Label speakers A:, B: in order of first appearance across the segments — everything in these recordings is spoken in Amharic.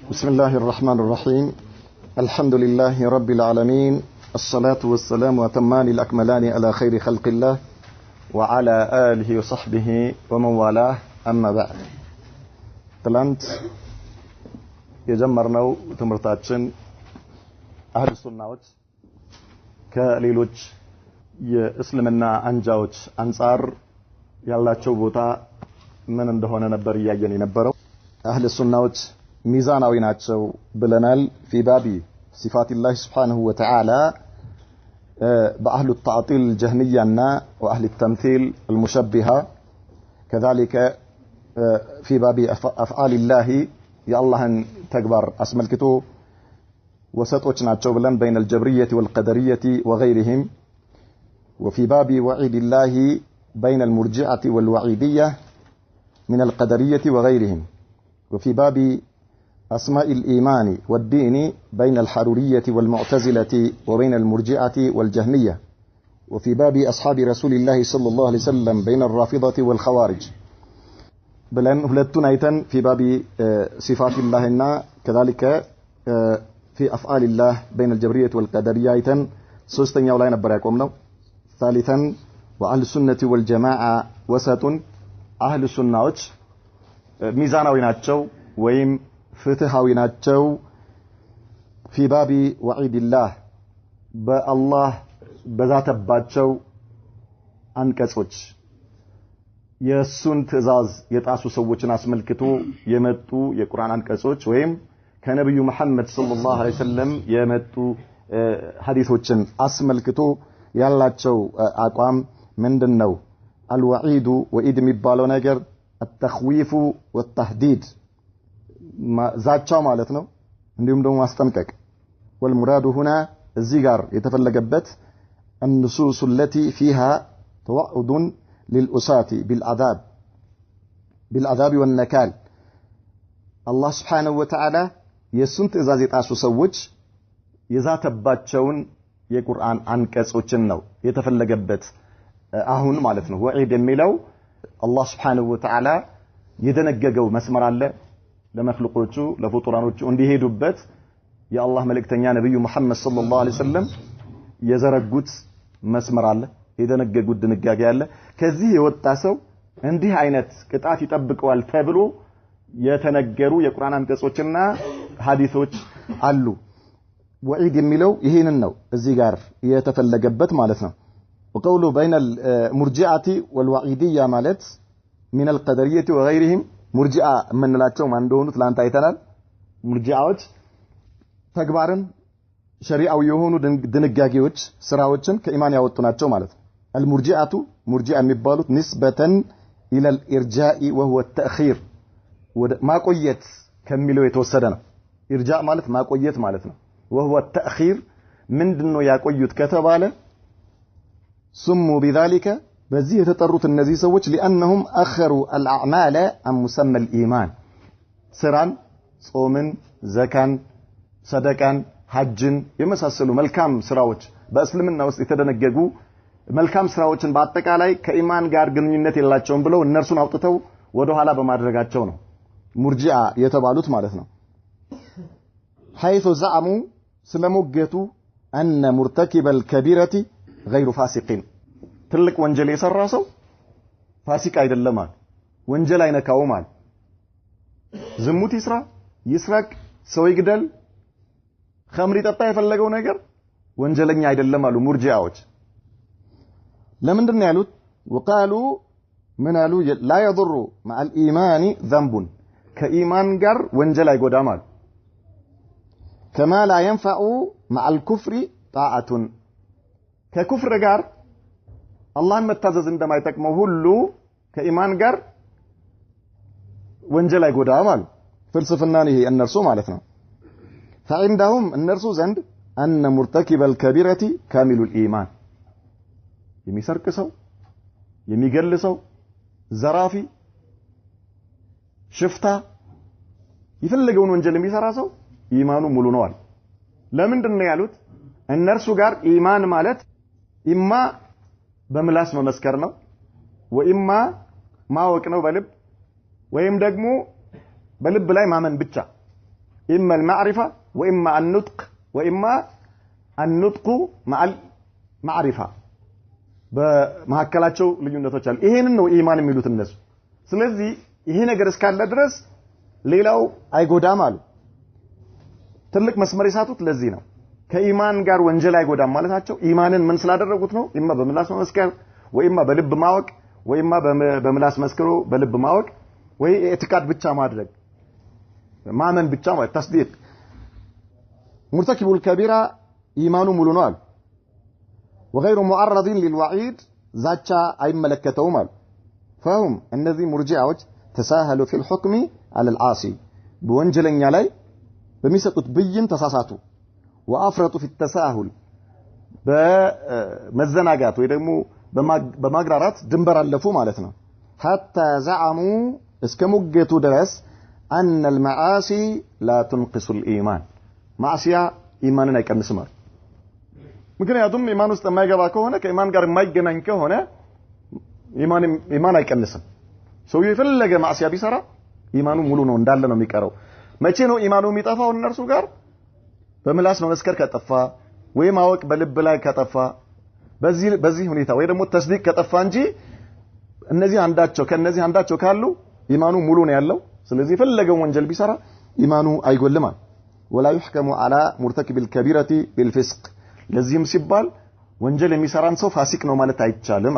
A: بسم الله الرحمن الرحيم. الحمد لله رب العالمين، الصلاة والسلام وتمان الأكملان على خير خلق الله وعلى آله وصحبه ومن والاه. أما بعد، ትላንት የጀመርነው ትምህርታችን አህሉ ሱናዎች ከሌሎች የእስልምና አንጃዎች አንፃር ያላቸው ቦታ ምን እንደሆነ ነበር እያየን የነበረው። አህሉ ሱናዎች ሚዛናዊ ናቸው ብለናል። في باب صفات الله سبحانه وتعالى بأهل التعطيل الجهمية وأهل التمثيل المشبهة، كذلك في باب أفعال الله يا الله تكبر اسم الكتب وسطوች ናቸው ብለን بين الجبرية والقدرية وغيرهم. وفي باب وعيد الله بين المرجئة والوعيدية من القدرية وغيرهم. وفي باب أسماء الإيمان والدين بين الحرورية والمعتزلة وبين المرجئة والجهمية. وفي باب أصحاب رسول الله صلى الله عليه وسلم بين الرافضة والخوارج. بلن هلتون أيتن في باب صفات الله كذلك في أفعال الله بين الجبرية والقدرية أيتن سوستن يولاين براكم لو. ثالثا وأهل السنة والجماعة وسط. أهل السنة ميزانوي ናቸው ወይም ፍትሃዊ ናቸው። في باب وعيد الله በአላህ በዛተባቸው አንቀጾች የሱን ትእዛዝ የጣሱ ሰዎችን አስመልክቶ የመጡ የቁርአን አንቀጾች ወይም ከነብዩ መሐመድ ሰለላሁ ዐለይሂ ወሰለም የመጡ ሐዲሶችን አስመልክቶ ያላቸው አቋም ምንድነው? الوعيد وعيد የሚባለው ነገር التخويف والتهديد ዛቻው ማለት ነው፣ እንዲሁም ደግሞ ማስጠንቀቅ። والمراد هنا እዚህ ጋር የተፈለገበት النصوص التي فيها توعد للأساة بالعذاب والنكال. الله سبحانه وتعالى የሱን ትእዛዝ የጣሱ ሰዎች የዛተባቸውን የቁርአን አንቀጾችን ነው የተፈለገበት አሁን ማለት ነው። ወዒድ የሚለው አላህ Subhanahu Wa Ta'ala የደነገገው መስመር አለ ለመخلوቆቹ ለፍጡራኖቹ እንዲሄዱበት የአላህ መልእክተኛ ነብዩ መሐመድ ሰለላሁ ዐለይሂ ወሰለም የዘረጉት መስመር አለ፣ የደነገጉት ድንጋጌ አለ። ከዚህ የወጣ ሰው እንዲህ አይነት ቅጣት ይጠብቀዋል ተብሎ የተነገሩ የቁርአን አንቀጾችና ሐዲሶች አሉ። ወዒድ የሚለው ይሄንን ነው እዚህ ጋር የተፈለገበት ማለት ነው። وقوله بين المرجئة والوعيدية مالت من القدرية وغيرهم. مرجئة منلاቸው ማን እንደሆኑ ትላንት አይተናል። ሙርጂዓዎች ተግባርን ሸሪዓዊ የሆኑ ድንጋጌዎች ስራዎችን ከኢማን ያወጡ ናቸው ማለት ነው። المرجئة مرجئة የሚባሉት نسبة إلى الإرجاء وهو التأخير ማቆየት ከሚለው የተወሰደ ነው። ኢርጃእ ማለት ማቆየት ማለት ነው። وهو التأخير ምንድነው ያቆዩት ከተባለ سموا بذلك በዚህ የተጠሩት እነዚህ ሰዎች لأنهم أخروا الأعمال عن مسمى الإيمان. ስራን፣ ጾምን፣ ዘካን፣ ሰደቃን፣ ሐጅን የመሳሰሉ መልካም ስራዎች በእስልምና ውስጥ የተደነገጉ መልካም ስራዎችን በአጠቃላይ ከኢማን ጋር ግንኙነት የላቸውም ብለው እነርሱን አውጥተው ወደ ኋላ በማድረጋቸው ነው ሙርጂዓ የተባሉት ማለት ነው። حيث زعموا ስለሞገቱ أن مرتكب الكبيرة غير فاسقين. ትልቅ ወንጀል የሰራ ሰው ፋሲቅ አይደለም ማለት ወንጀል አይነካውም ማለት ዝሙት ይስራ፣ ይስረቅ፣ ሰው ይግደል፣ ኸምር ይጠጣ፣ የፈለገው ነገር ወንጀለኛ አይደለም አሉ ሙርጂዓዎች። ለምንድን ነው ያሉት? وقالوا ምን አሉ? لا يضر مع الإيمان ذنب ከኢማን ጋር ወንጀል አይጎዳም አሉ። كما لا ينفع مع الكفر طاعة ከኩፍር ጋር አላህን መታዘዝ እንደማይጠቅመው ሁሉ ከኢማን ጋር ወንጀል አይጎዳም አሉ። ፍልስፍና ነው ይሄ እነርሱ ማለት ነው። فعندهم እነርሱ ዘንድ أن مرتكب الكبيرة كامل الإيمان የሚሰርቅ ሰው፣ የሚገል ሰው፣ ዘራፊ፣ ሽፍታ፣ የፈለገውን ወንጀል የሚሰራ ሰው ኢማኑ ሙሉ ነው አሉ። ለምንድን ነው ያሉት? እነርሱ ጋር ኢማን ማለት ኢማ በምላስ መመስከር ነው ወኢማ ማወቅ ነው በልብ ወይም ደግሞ በልብ ላይ ማመን ብቻ إما المعرفة وإما النطق وإما النطق مع المعرفة በመሐከላቸው ልዩነቶች አሉ ይሄንን ነው ኢማን የሚሉት እነሱ ስለዚህ ይሄ ነገር እስካለ ድረስ ሌላው አይጎዳም አሉ ትልቅ መስመር ይሳቱት ለዚህ ነው ከኢማን ጋር ወንጀል አይጎዳም ማለታቸው ኢማንን ምን ስላደረጉት ነው ኢማ በምላስ መስከር ወይማ በልብ ማወቅ ወይማ በምላስ መስከሮ በልብ ማወቅ ወይ ኢዕቲቃድ ብቻ ማድረግ ማመን ብቻ ማለት ተስዲቅ ሙርተኪቡል ከቢራ ኢማኑ ሙሉ ነው አሉ وغير معرض للوعيد ዛቻ አይመለከተውም አሉ فهم እነዚህ ሙርጂዓዎች ተሳهلوا في الحكم على العاصي በወንጀለኛ ላይ በሚሰጡት ብይን ተሳሳቱ وافرطوا في التساهل በመዘናጋት ወይ ደግሞ በማግራራት ድንበር አለፉ ማለት ነው حتى زعموا እስከሙገቱ ድረስ ان المعاصي لا تنقص الايمان ማዕሲያ ኢማንን አይቀንስም ምክንያቱም ኢማን ውስጥ የማይገባ ከሆነ ከኢማን ጋር የማይገናኝ ከሆነ ኢማን አይቀንስም ሰው የፈለገ ማዕሲያ ቢሰራ ኢማኑ ሙሉ ነው እንዳለ ነው የሚቀረው መቼ ነው ኢማኑ የሚጠፋው እነርሱ ጋር በምላስ መመስከር ከጠፋ ወይ ማወቅ በልብ ላይ ከጠፋ በዚህ ሁኔታ ወይ ደግሞ ተስዲቅ ከጠፋ እንጂ ከነዚህ አንዳቸው ካሉ ኢማኑ ሙሉ ነው ያለው ስለዚህ የፈለገው ወንጀል ቢሰራ ኢማኑ አይጎልም ولا يحكم على مرتكب الكبيرة بالفسق ለዚህም ሲባል ወንጀል የሚሰራን ሰው ፋሲቅ ነው ማለት አይቻልም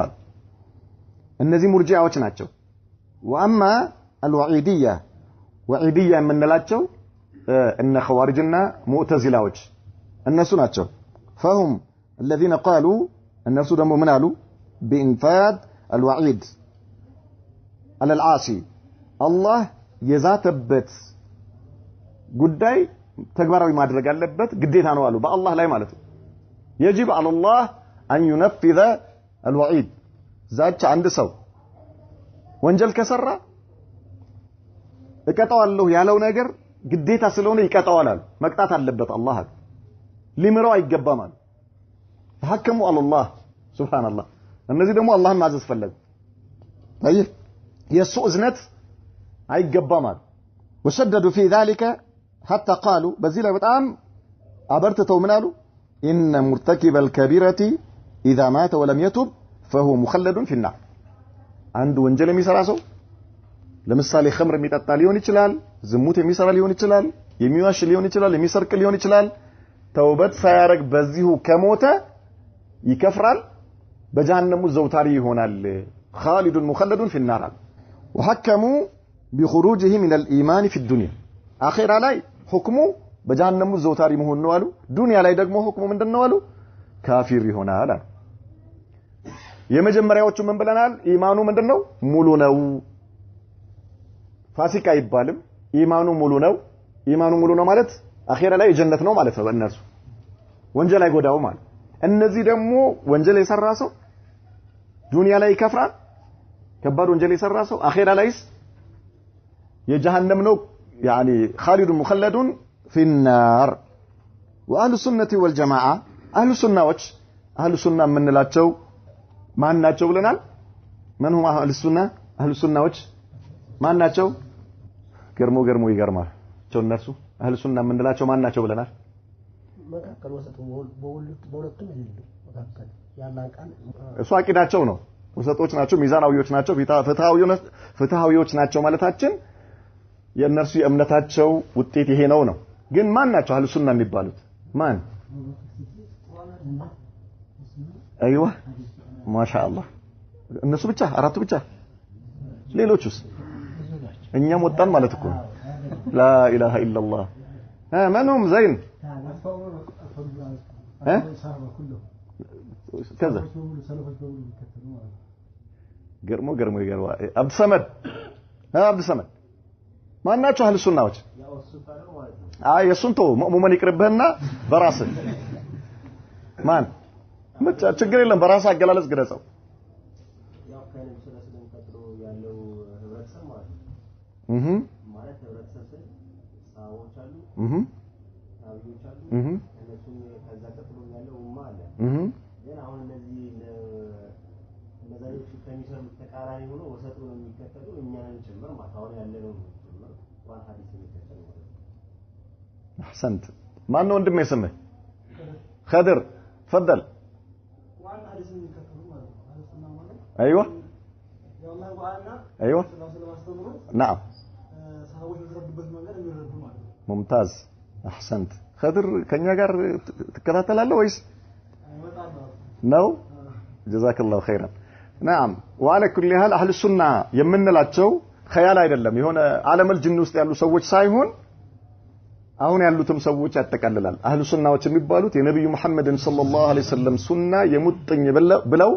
A: እነዚህ ሙርጂዓዎች ናቸው واما الوعيديه وعيديه የምንላቸው እነ ኸዋሪጅና ሙዕተዚላዎች እነሱ ናቸው فهم الذين قالوا እነሱ ደግሞ ምን አሉ بإنفاذ الوعيد على العاصي الله የዛተበት ጉዳይ ተግባራዊ ማድረግ አለበት ግዴታ ነው አሉ በአላህ ላይ ማለት ነው يجب على الله أن ينفذ الوعيد ዛቻ አንድ ሰው ወንጀል ከሰራ እቀጣዋለሁ ያለው ነገር ግዴታ ስለሆነ ይቀጣዋል መቅጣት አለበት አላህ ሊምረው አይገባም ተሐከሙ على الله سبحان الله እነዚህ ደግሞ አላህን ማዘዝ ፈለጉ طيب የሱ እዝነት አይገባም وشددوا في ذلك حتى قالوا በዚህ ላይ በጣም አበርተው ምን አሉ إن مرتكب الكبيرة إذا مات ولم يتب فهو مخلد في النار عند ወንጀል የሚሰራ ሰው ለምሳሌ ኸምር የሚጠጣ ሊሆን ይችላል ዝሙት የሚሰራ ሊሆን ይችላል የሚዋሽ ሊሆን ይችላል የሚሰርቅ ሊሆን ይችላል ተውበት ሳያረግ በዚሁ ከሞተ ይከፍራል በጀሃነሙ ዘውታሪ ይሆናል خالد مخلد في النار وحكموا بخروجه من الإيمان في الدنيا آخر ላይ حكمه በጀሃነሙ ዘውታሪ መሆን ነው አሉ ዱንያ ላይ ደግሞ ሁክሙ ምንድነው አሉ ካፊር ይሆናል የመጀመሪያዎቹ ምን ብለናል ኢማኑ ምንድነው ሙሉ ነው ፋሲቅ አይባልም ኢማኑ ሙሉ ነው ማለት አኺራ ላይ ጀነት ነው ማለት ነው በእነርሱ ወንጀል አይጎዳው ማለት እነዚህ ደግሞ ወንጀል የሰራ ሰው ዱንያ ላይ ይከፍራል ከባድ ወንጀል የሰራ ሰው አኺራ ላይስ የጀሃነም ነው يعني خالد مخلد في النار واهل السنه والجماعه اهل السنه ምንላቸው ማን ናቸው ብለናል ማን هم اهل السنه ማን ናቸው ገርሞ ይገርማል እነሱ اهل السنه ምንላቸው ማን ናቸው ብለናል መካከል ወሰጡ በሁለቱም ይልሉ መካከል ያላን ቃል እሱ አቂዳቸው ነው ወሰጦች ናቸው ሚዛናዊዎች ናቸው ፍትሃዊዎች ናቸው ማለታችን የነርሱ የእምነታቸው ውጤት ይሄ ነው ግን ማን ናቸው አህሉ ሱና የሚባሉት ማን አይዋ ማሻአላህ እነሱ ብቻ አራቱ ብቻ ሌሎቹስ እኛም ወጣን ማለት እኮ لا اله الا الله منهم زين كذا ገርሞ عبد الصمد ማን ናቸው አህሉ ሱናዎች የሱንቶ ሙእሚን ይቅርብህና በራስ ማን መጣ ችግር የለም በራስ አገላለጽ ግለጸው ያው ከነብዩ ሰለላሁ ቀጥሎ ያለው ህብረተሰብ ማለት ህብረተሰብ ሳዎች አሉ ታቢዎች አሉ እነሱ ከዛ ቀጥሎ ያለው ኡማ አለ ግን አሁን እነዚህ ለዛሬው ከሚሰሩት ተቃራኒ ሆኖ ወሰጡ ነው የሚከተሉ እኛን ጭምር ማታውን ያለነው ጭምር ዋን ሐዲስ የሚከተሉ احسنت ما انه ወንድም يسمه خضر تفضل ايوه ايوه نعم ممتاز احسنت خضر ከኛ ጋር ትከታተላለህ ወይስ ነው جزاك الله خيرا نعم وعلى كل حال اهل السنه የምንላቸው خيال አይደለም የሆነ ዓለመል ጅን ውስጥ ያሉ ሰዎች ሳይሆን አሁን ያሉትም ሰዎች ያጠቃልላል አህሉ ሱናዎች የሚባሉት የነብዩ መሐመድን ሰለላሁ ዐለይሂ ወሰለም ሱና የሙጥኝ ብለው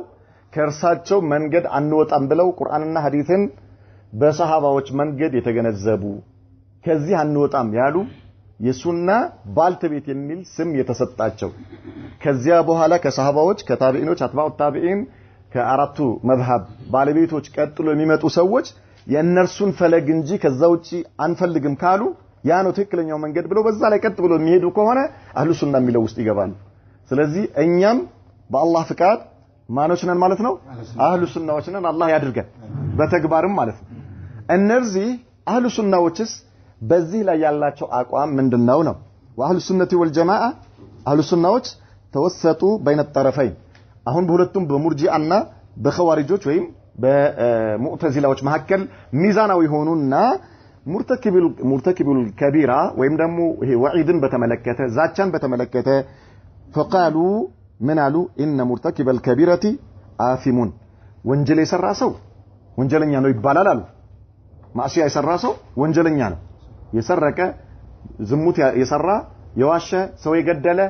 A: ከርሳቸው መንገድ አንወጣም ብለው ቁርአንና ሐዲስን በሰሃባዎች መንገድ የተገነዘቡ ከዚህ አንወጣም ያሉ የሱና ባልተቤት የሚል ስም የተሰጣቸው ከዚያ በኋላ ከሰሃባዎች ከታቢዒኖች አትባዑ ታቢዒን ከአራቱ መዝሐብ ባለቤቶች ቀጥሎ የሚመጡ ሰዎች የእነርሱን ፈለግ እንጂ ከዛውጪ አንፈልግም ካሉ ያ ነው ትክክለኛው መንገድ ብለው በዛ ላይ ቀጥ ብለው የሚሄዱ ከሆነ አህሉ ሱና የሚለው ውስጥ ይገባሉ ስለዚህ እኛም በአላህ ፍቃድ ማኖች ነን ማለት ነው አህሉ ሱናዎች ነን አላህ ያድርገን በተግባርም ማለት ነው እነዚህ አህሉ ሱናዎችስ በዚህ ላይ ያላቸው አቋም ምንድነው ነው ወአህሉ ሱነቲ ወልጀማዓ አህሉ ሱናዎች ተወሰጡ በይነ الطرفين አሁን በሁለቱም በሙርጂአና በኸዋሪጆች ወይም በሙዕተዚላዎች መካከል ሚዛናዊ ሆኑና ሙርተኪቡል ከቢራ ወይም ደግሞ ይሄ ወዒድን በተመለከተ ዛቻን በተመለከተ فقالوا ምናሉ ان مرتكب الكبيرة آثم ወንጀል የሰራ ሰው ወንጀለኛ ነው ይባላል አሉ ማዕሲያ የሰራ ሰው ወንጀለኛ ነው የሰረቀ ዝሙት የሰራ የዋሸ ሰው የገደለ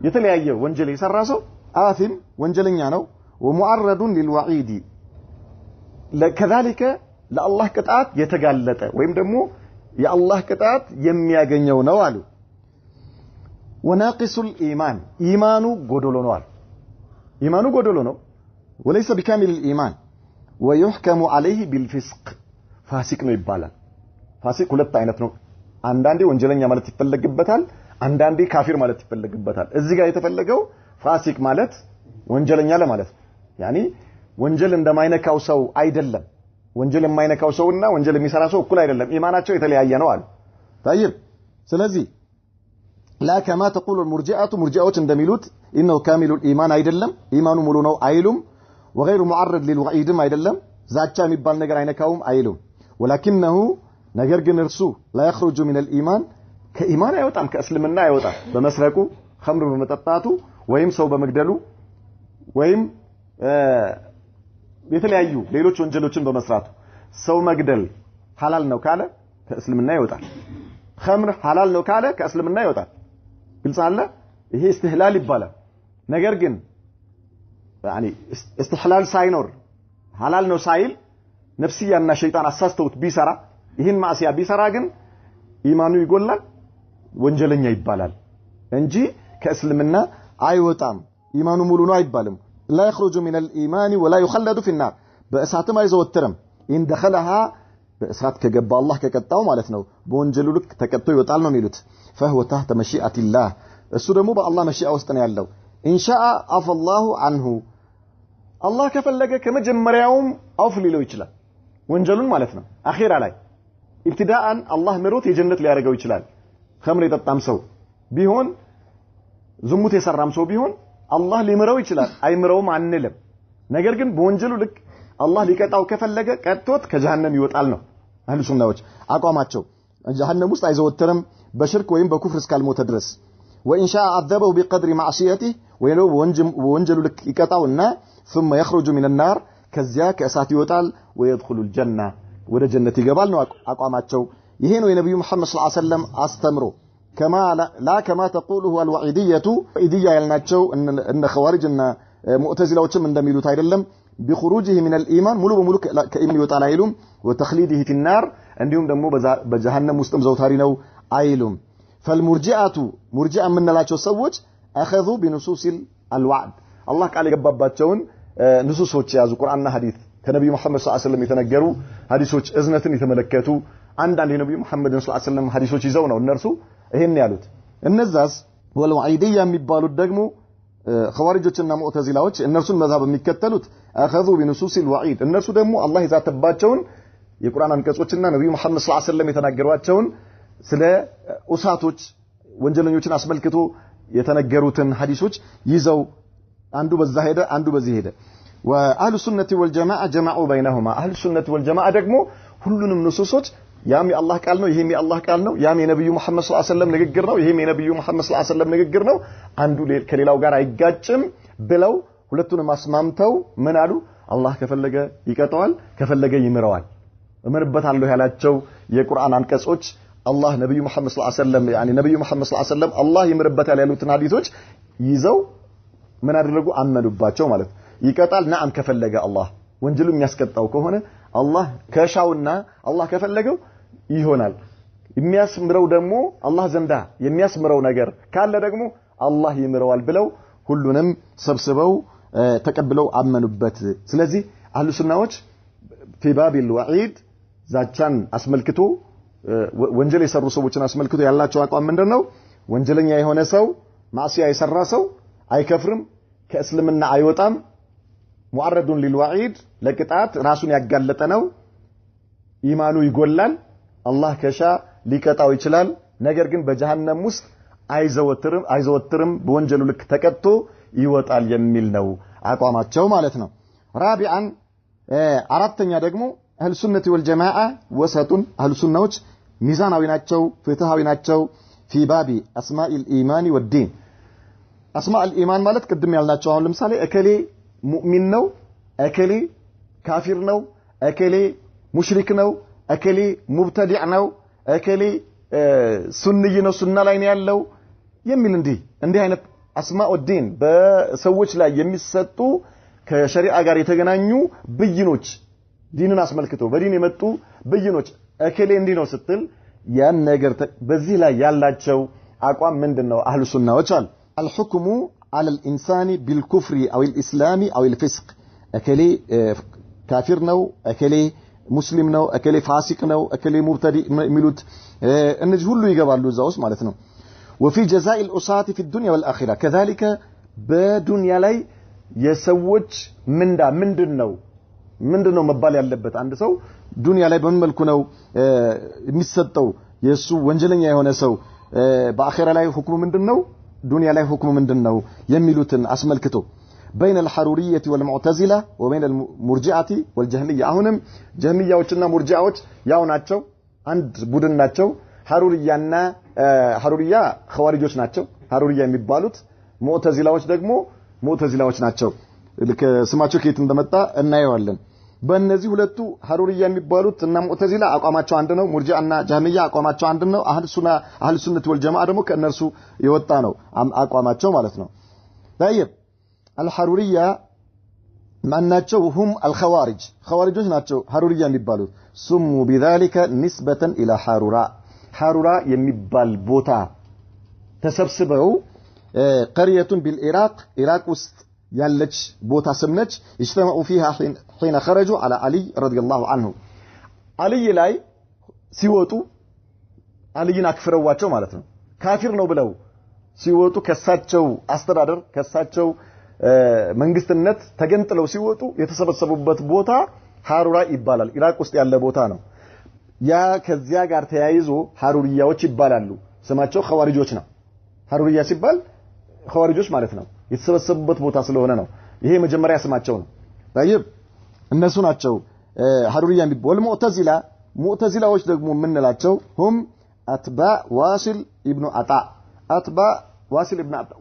A: የተለያየ ወንጀል የሰራ ሰው آثم ወንጀለኛ ነው ومعرض للوعيد لكذلك ለአላህ ቅጣት የተጋለጠ ወይም ደግሞ የአላህ ቅጣት የሚያገኘው ነው አሉ وناقص الإيمان ኢማኑ ጎዶሎ ነው አሉ ኢማኑ ጎዶሎ ነው وليس بكامل الإيمان ويحكم عليه بالفسق ፋሲቅ ነው ይባላል ፋሲቅ ሁለት አይነት ነው አንዳንዴ ወንጀለኛ ማለት ይፈለግበታል አንዳንዴ ካፊር ማለት ይፈለግበታል እዚህ ጋር የተፈለገው ፋሲቅ ማለት ወንጀለኛ ለማለት ያኒ ወንጀል እንደማይነካው ሰው አይደለም ወንጀል የማይነካው ሰውና ወንጀል የሚሰራ ሰው እኩል አይደለም ኢማናቸው የተለያየ ነው አሉ طيب ስለዚህ لا كما تقول المرجئه مرجئዎች እንደሚሉት انه كامل الايمان አይደለም ኢማኑ ሙሉ ነው አይሉም وغير معرض للوعيد አይደለም ዛቻ የሚባል ነገር አይነካውም አይሉም ولكنه ነገር ግን እርሱ لا يخرج من الايمان ከኢማን አይወጣም ከእስልምና አይወጣም በመስረቁ ኸምር በመጠጣቱ ወይም ሰው በመግደሉ ወይም የተለያዩ ሌሎች ወንጀሎችን በመስራቱ ሰው መግደል ሐላል ነው ካለ ከእስልምና ይወጣል ኸምር ሐላል ነው ካለ ከእስልምና ይወጣል ግልጽ አለ ይሄ استحلال ይባላል ነገር ግን يعني استحلال ሳይኖር ሐላል ነው ሳይል ነፍስያና ሸይጣን አሳስተውት ቢሰራ ይሄን ማዕሲያ ቢሰራ ግን ኢማኑ ይጎላል ወንጀለኛ ይባላል እንጂ ከእስልምና አይወጣም ኢማኑ ሙሉ ነው አይባልም لا يخرج من الإيمان ولا يخلد في النار بأساتم አይዘወትርም إن دخلها በእሳት ከገባ አላህ ከቀጣው ማለት ነው በወንጀሉ ልክ ተቀጥቶ ይወጣል ነው የሚሉት فهو تحت مشيئة الله እሱ ደግሞ በአላህ መሺአ ውስጥ ነው ያለው إن شاء عفى الله عنه አላህ ከፈለገ ከመጀመሪያውም አፍ ሊለው ይችላል ወንጀሉን ማለት ነው አኺራ ላይ ኢብቲዳአን አላህ ምሮት የጀነት ሊያደርገው ይችላል ኸምር የጠጣም ሰው ቢሆን ዝሙት የሰራም ሰው ቢሆን አላህ ሊምረው ይችላል አይምረውም አንልም ነገር ግን በወንጀሉ ልክ አላህ ሊቀጣው ከፈለገ ቀጥቶት ከጀሃነም ይወጣል ነው አህሉ ሱናዎች አቋማቸው ጀሃነም ውስጥ አይዘወትርም በሽርክ ወይም በኩፍር እስካልሞተ ድረስ وإن شاء عذبه بقدر معصيته ወይንም ወንጀሉ ልክ ይቀጣውና ثم يخرج من النار ከዚያ ከእሳት ይወጣል ويدخل الجنة ወደ ጀነት ይገባል ነው አቋማቸው ይሄ ነው የነብዩ መሐመድ ሰለላሁ ዐለይሂ ወሰለም አስተምሮ كما لا كما تقوله الوعيدية وعيدية ያልናቸው እነ ኸዋሪጅና ሙዕተዚላዎችም እንደሚሉት አይደለም بخروجه من الإيمان ሙሉ በሙሉ ከኢማን ይወጣል አይሉም وتخليده في النار እንዲሁም ደግሞ በጀሃነም ውስጥም ዘውታሪ ነው አይሉም فالمرجئة مرجئة ምንላቸው ሰዎች اخذوا بنصوص الوعد الله ቃል የገባባቸውን ንሱሶች ያዙ ቁርአንና ሐዲስ ከነብዩ መሐመድ ሰለላሁ ዐለይሂ ወሰለም የተነገሩ ሐዲሶች እዝነትን የተመለከቱ አንዳንድ የነብዩ መሐመድ ሰለላሁ ዐለይሂ ወሰለም ሐዲሶች ይዘው ነው እነርሱ ይሄን ያሉት እነዛስ ወልወዒዲያ የሚባሉት ደግሞ ኸዋሪጆችና ሙዕተዚላዎች እነርሱን መዛብ የሚከተሉት اخذوا بنصوص الوعيد እነርሱ ደግሞ አላህ የዛተባቸውን የቁርአን አንቀጾችና ነብዩ መሐመድ ሰለላሁ ዐለይሂ ወሰለም የተናገሯቸውን ስለ ኡሳቶች ወንጀለኞችን አስመልክቶ የተነገሩትን ሐዲሶች ይዘው አንዱ በዛ ሄደ አንዱ በዚህ ሄደ وأهل السنة والجماعة جمعوا بينهما أهل السنة والجماعة ደግሞ ሁሉንም ንሱሶች ያም የአላህ ቃል ነው ይሄም የአላህ ቃል ነው ያም የነብዩ መሐመድ ሰለላሁ ዐለይሂ ወሰለም ንግግር ነው ይሄም የነብዩ መሐመድ ሰለላሁ ዐለይሂ ወሰለም ንግግር ነው አንዱ ከሌላው ጋር አይጋጭም ብለው ሁለቱንም አስማምተው ምን አሉ አላህ ከፈለገ ይቀጣዋል ከፈለገ ይምረዋል እመርበታለሁ ያላቸው የቁርአን አንቀጾች አላህ ነብዩ መሐመድ ሰለላሁ ዐለይሂ ወሰለም ነብዩ መሐመድ ሰለላሁ ዐለይሂ ወሰለም አላህ ይምርበታል ያሉትን ሐዲሶች ይዘው ምን አደረጉ አመኑባቸው ማለት ይቀጣል ናም ከፈለገ አላህ ወንጀሉ የሚያስቀጣው ከሆነ አላህ ከሻውና አላህ ከፈለገው ይሆናል የሚያስምረው ደግሞ አላህ ዘንዳ የሚያስምረው ነገር ካለ ደግሞ አላህ ይምረዋል ብለው ሁሉንም ሰብስበው ተቀብለው አመኑበት ስለዚህ አህሉ ሱናዎች في باب الوعيد ዛቻን አስመልክቶ ወንጀል የሰሩ ሰዎችን አስመልክቶ ያላቸው አቋም ምንድነው ወንጀለኛ የሆነ ሰው ማዕሲያ የሰራ ሰው አይከፍርም ከእስልምና አይወጣም ሙዓረዱ للوعيد ለቅጣት ራሱን ያጋለጠ ነው ኢማኑ ይጎላል አላህ ከሻ ሊቀጣው ይችላል ነገር ግን በጀሃነም ውስጥ አይዘወትርም በወንጀሉ ልክ ተቀጥቶ ይወጣል የሚል ነው አቋማቸው ማለት ነው ራቢአን አራተኛ ደግሞ አህሉ ሱነቲ ወልጀማዓ ወሰጡን አህሉ ሱናዎች ሚዛናዊ ናቸው ፍትሃዊ ናቸው في باب اسماء الايمان والدين اسماء الايمان ማለት ቅድም ያልናቸው አሁን ለምሳሌ እከሌ ሙእሚን ነው እከሌ ካፊር ነው እከሌ ሙሽሪክ ነው እከሌ ሙብተዲዕ ነው እከሌ ሱንይ ነው ሱና ላይ ነው ያለው የሚል እንዲህ አይነት አስማኡ ዲን በሰዎች ላይ የሚሰጡ ከሸሪዓ ጋር የተገናኙ ብይኖች ዲንን አስመልክቶ በዲን የመጡ ብይኖች እከሌ እንዲህ ነው ስትል ያን ነገር በዚህ ላይ ያላቸው አቋም ምንድነው አህሉ ሱናዎች አሉ الحكم على الانسان بالكفر او الاسلام او الفسق እከሌ ካፊር ነው እከሌ ሙስሊም ነው እከሌ ፋሲቅ ነው እከሌ ሙብተዲዕ ሚሉት እነዚህ ሁሉ ይገባሉ እዛው ውስጥ ማለት ነው وفي جزاء الأساة في الدنيا والآخرة كذلك በዱንያ ላይ የሰዎች ምንዳ ምንድነው መባል ያለበት አንድ ሰው ዱንያ ላይ በምን መልኩ ነው የሚሰጠው የሱ ወንጀለኛ የሆነ ሰው በአኺራ ላይ ሁክሙ ምንድነው ዱንያ ላይ ሁክሙ ምንድነው የሚሉትን አስመልክቶ بين الحرورية والمعتزلة وبين المرجعة والجهمية አሁንም ጀህሚያዎችና ሙርጂዓዎች ያው ናቸው አንድ ቡድን ናቸው ሐሩሪያና ሐሩሪያ ኸዋሪጆች ናቸው ሐሩሪያ የሚባሉት ሙዕተዚላዎች ደግሞ ሙዕተዚላዎች ናቸው ስማቸው ከየት እንደመጣ እናየዋለን በእነዚህ ሁለቱ ሐሩሪያ የሚባሉት እና ሙዕተዚላ አቋማቸው አንድ ነው ሙርጂዓና ጀህሚያ አቋማቸው አንድ ነው አህሉ ሱነት ወልጀማዓ ደግሞ ከነርሱ የወጣ ነው አቋማቸው ማለት ነው طيب الحرورية ማናቸው هم الخوارج خوارجዎች ናቸው ሐሩሪያ የሚባሉት سموا بذلك نسبة إلى حارورا የሚባል ቦታ ተሰብስበው قرية بالعراق عراق ውስጥ ያለች ቦታ ስምነች اجتمعوا فيها حين خرجوا على علي رضي الله عنه علي ላይ ሲወጡ አልይን አክፍረዋቸው ማለት ነው ካፊር ነው ብለው ሲወጡ ከሳቸው አስተዳደር ከሳቸው መንግስትነት ተገንጥለው ሲወጡ የተሰበሰቡበት ቦታ ሐሩራ ይባላል ኢራቅ ውስጥ ያለ ቦታ ነው ያ ከዚያ ጋር ተያይዞ ሐሩሪያዎች ይባላሉ ስማቸው ኸዋሪጆች ነው ሐሩሪያ ሲባል ኸዋሪጆች ማለት ነው የተሰበሰቡበት ቦታ ስለሆነ ነው ይሄ መጀመሪያ ስማቸው ነው طيب እነሱ ናቸው ሐሩሪያ የሚባሉ ሙዕተዚላዎች ደግሞ ምንላቸው هم اتباع واصل ابن عطاء اتباع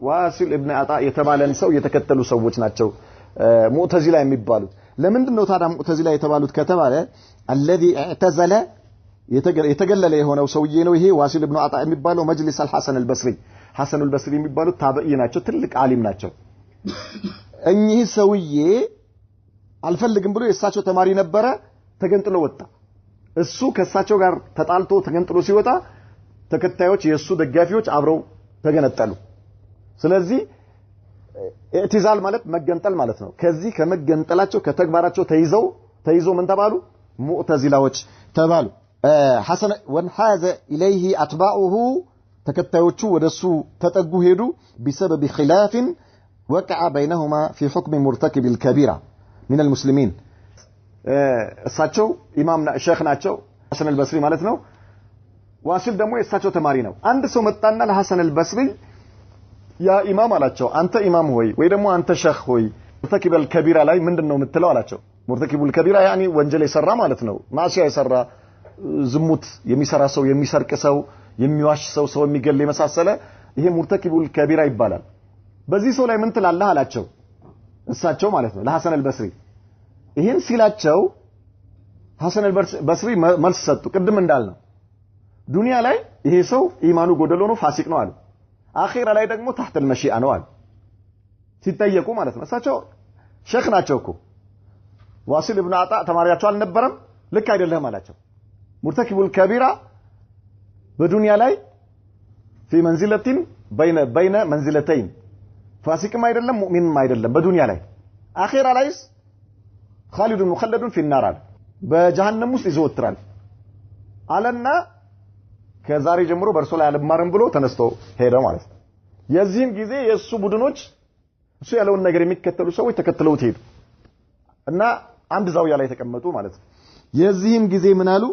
A: ዋሲል ኢብኑ አጣ የተባለን ሰው የተከተሉ ሰዎች ናቸው ሙዕተዚላ የሚባሉት ለምንድነው ታዲያ ሙዕተዚላ የተባሉት ከተባለ الذي اعتزل የተገለለ የሆነው ሰውዬ ነው ይሄ ዋሲል ኢብኑ አጣ የሚባለው መጅሊስ አልሐሰን አልበስሪ የሚባሉት ታበኢ ናቸው ትልቅ ዓሊም ናቸው እኚህ ሰውዬ አልፈልግም ብሎ የእሳቸው ተማሪ ነበረ ተገንጥሎ ወጣ እሱ ከእሳቸው ጋር ተጣልቶ ተገንጥሎ ሲወጣ ተከታዮች የሱ ደጋፊዎች አብረው ተገነጠሉ ስለዚህ ኢዕቲዛል ማለት መገንጠል ማለት ነው ከዚህ ከመገንጠላቸው ከተግባራቸው ተይዘው ምን ተባሉ ሙዕተዚላዎች ተባሉ ሐሰን ወንሐዘ ኢለይሂ አትባኡሁ ተከታዮቹ ወደሱ ተጠጉ ሄዱ بسبب خلاف وقع بينهما في حكم مرتكب الكبيرة من المسلمين እሳቸው ኢማም ሼክ ናቸው ሐሰን አልበስሪ ማለት ነው ዋሲል ደግሞ የእሳቸው ተማሪ ነው አንድ ሰው መጣና ለሐሰን አልበስሪ ያ ኢማም አላቸው አንተ ኢማም ሆይ ወይ ደግሞ አንተ ሸህ ሆይ ሙርተኪበል ከቢራ ላይ ምንድነው የምትለው አላቸው ሙርተኪቡል ከቢራ ያኒ ወንጀል የሰራ ማለት ነው ማሲያ የሰራ ዝሙት የሚሰራ ሰው የሚሰርቅ ሰው የሚዋሽ ሰው ሰው የሚገል የመሳሰለ ይሄ ሙርተኪቡል ከቢራ ይባላል በዚህ ሰው ላይ ምን ትላለህ አላቸው እሳቸው ማለት ነው ለሐሰን አልበስሪ ይሄን ሲላቸው ሐሰን አልበስሪ መልስ ሰጡ ቅድም እንዳልነው ዱንያ ላይ ይሄ ሰው ኢማኑ ጎደሎ ነው ፋሲቅ ነው አሉ አኺራ ላይ ደግሞ تحت المشيئة ነው አሉ ሲጠየቁ ማለት ነው እሳቸው ሼክ ናቸው እኮ ዋሲል ኢብኑ አጣ ተማሪያቸው አልነበረም ልክ አይደለም አላቸው ሙርተኪቡል ከቢራ በዱንያ ላይ في منزلة بين منزلتين ፋሲቅም አይደለም ሙእሚንም አይደለም በዱንያ ላይ አኺራ ላይስ خالد مخلد في النار አለ በጀሃነም ውስጥ ይዘወትራል አለና ከዛሬ ጀምሮ በርሶ ላይ አልማርም ብሎ ተነስቶ ሄደ ማለት ነው የዚህን ጊዜ የሱ ቡድኖች እሱ ያለውን ነገር የሚከተሉ ሰዎች ተከትለውት ሄዱ እና አንድ ዛውያ ላይ ተቀመጡ ማለት ነው የዚህን ጊዜ ምን አሉ